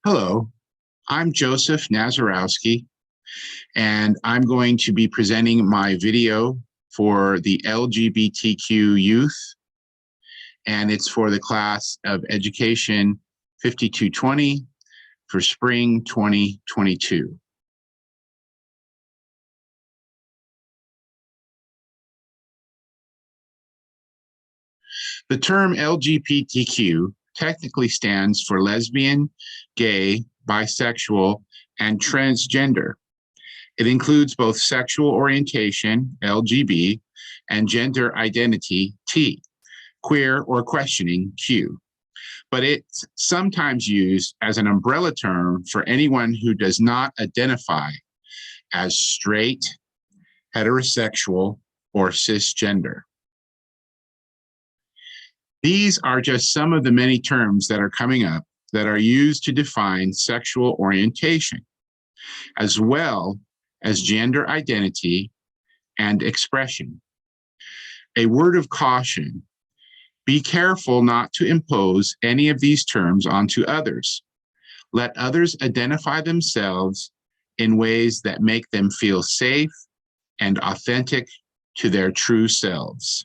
Hello, I'm Joseph Nazarowski, and I'm going to be presenting my video for the LGBTQ youth, and it's for the class of Education 5220 for spring 2022. The term LGBTQ technically stands for lesbian, gay, bisexual, and transgender. It includes both sexual orientation, LGB, and gender identity, T, queer or questioning, Q. But it's sometimes used as an umbrella term for anyone who does not identify as straight, heterosexual, or cisgender. These are just some of the many terms that are coming up that are used to define sexual orientation, as well as gender identity and expression. A word of caution: be careful not to impose any of these terms onto others. Let others identify themselves in ways that make them feel safe and authentic to their true selves.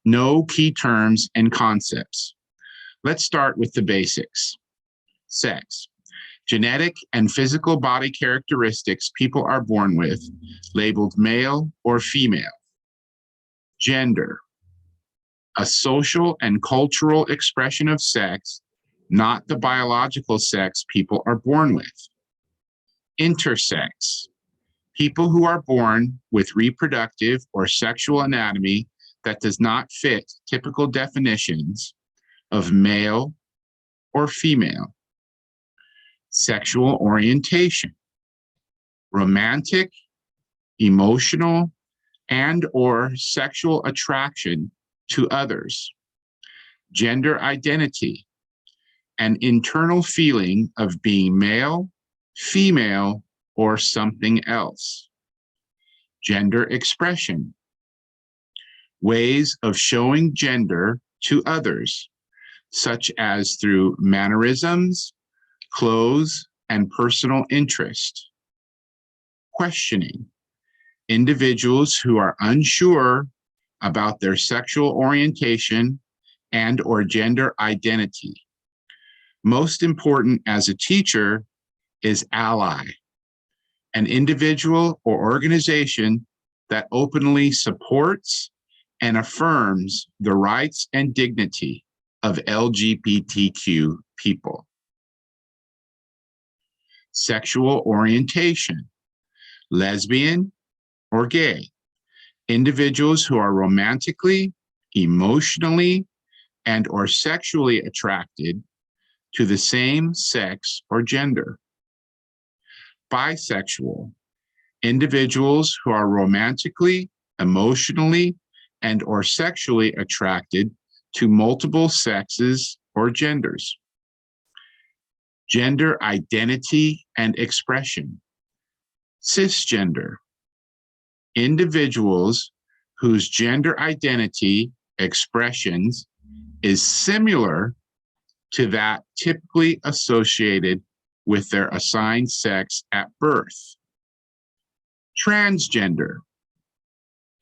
No key terms and concepts. Let's start with the basics. Sex. Genetic and physical body characteristics people are born with, labeled male or female. Gender. A social and cultural expression of sex, not the biological sex people are born with. Intersex. People who are born with reproductive or sexual anatomy that does not fit typical definitions of male or female. Sexual orientation. Romantic, emotional, and/or sexual attraction to others. Gender identity. An internal feeling of being male, female, or something else. Gender expression. Ways of showing gender to others, such as through mannerisms, clothes, and personal interest. Questioning. Individuals who are unsure about their sexual orientation and/or gender identity. Most important as a teacher is ally, an individual or organization that openly supports and affirms the rights and dignity of LGBTQ people. Sexual orientation. Lesbian or gay. Individuals who are romantically, emotionally, and/or sexually attracted to the same sex or gender. Bisexual. Individuals who are romantically, emotionally, and/or sexually attracted to multiple sexes or genders. Gender identity and expression. Cisgender. Individuals whose gender identity expressions is similar to that typically associated with their assigned sex at birth. Transgender.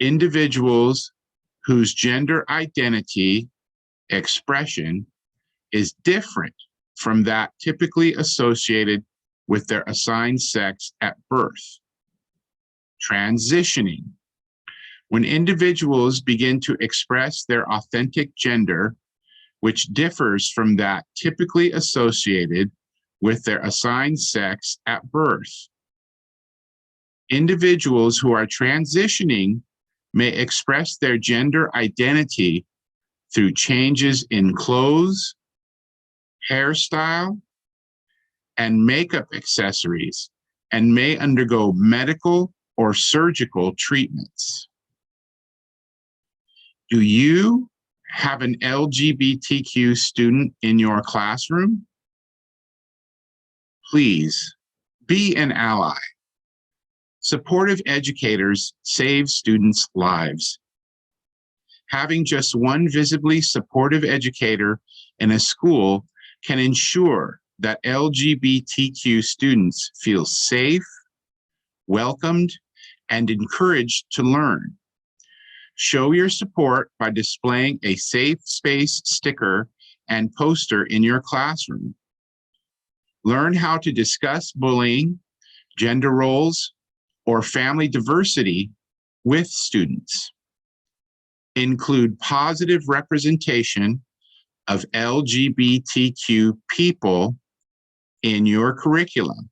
Individuals whose gender identity expression is different from that typically associated with their assigned sex at birth. Transitioning. When individuals begin to express their authentic gender, which differs from that typically associated with their assigned sex at birth. Individuals who are transitioning may express their gender identity through changes in clothes, hairstyle, and makeup accessories, and may undergo medical or surgical treatments. Do you have an LGBTQ student in your classroom? Please be an ally. Supportive educators save students' lives. Having just one visibly supportive educator in a school can ensure that LGBTQ students feel safe, welcomed, and encouraged to learn. Show your support by displaying a safe space sticker and poster in your classroom. Learn how to discuss bullying, gender roles, or family diversity with students. Include positive representation of LGBTQ people in your curriculum.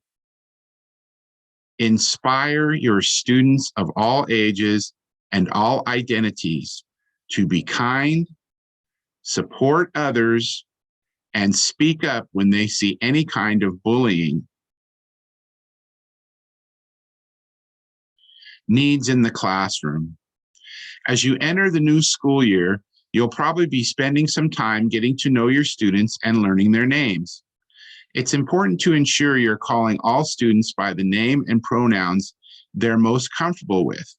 Inspire your students of all ages and all identities to be kind, support others, and speak up when they see any kind of bullying. Needs in the classroom. As you enter the new school year, you'll probably be spending some time getting to know your students and learning their names. It's important to ensure you're calling all students by the name and pronouns they're most comfortable with,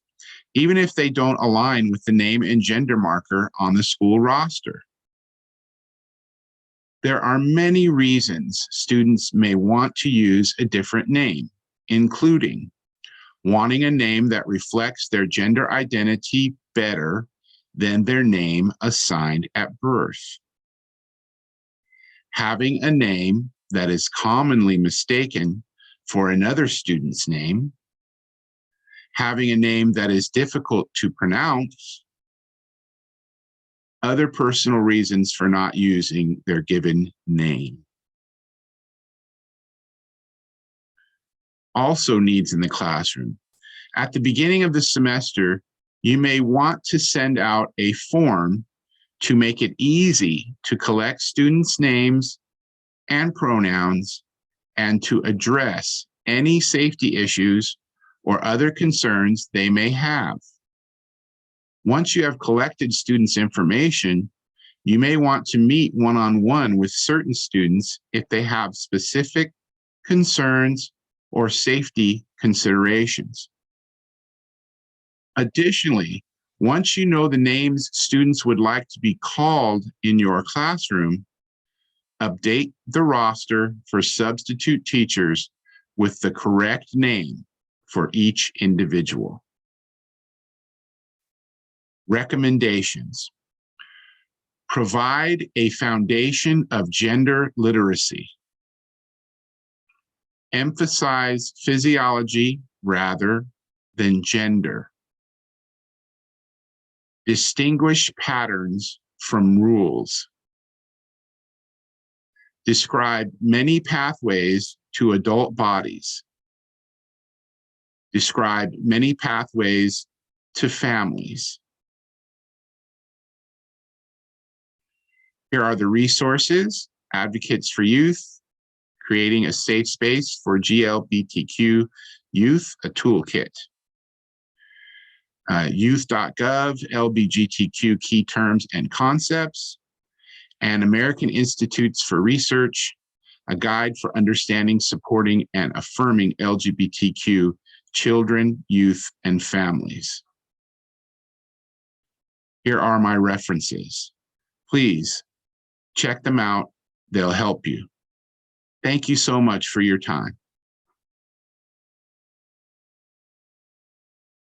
even if they don't align with the name and gender marker on the school roster. There are many reasons students may want to use a different name, including wanting a name that reflects their gender identity better than their name assigned at birth, having a name that is commonly mistaken for another student's name, having a name that is difficult to pronounce, other personal reasons for not using their given name. Also needs in the classroom. At the beginning of the semester, you may want to send out a form to make it easy to collect students' names and pronouns and to address any safety issues or other concerns they may have. Once you have collected students' information, you may want to meet one-on-one with certain students if they have specific concerns or safety considerations. Additionally, once you know the names students would like to be called in your classroom, update the roster for substitute teachers with the correct name for each individual. Recommendations. Provide a foundation of gender literacy. Emphasize physiology rather than gender. Distinguish patterns from rules. Describe many pathways to adult bodies. Describe many pathways to families. Here are the resources: Advocates for Youth, Creating a Safe Space for GLBTQ Youth, a Toolkit. Youth.gov, LGBTQ Key Terms and Concepts, and American Institutes for Research, a guide for understanding, supporting, and affirming LGBTQ children, youth, and families. Here are my references. Please check them out. They'll help you. Thank you so much for your time.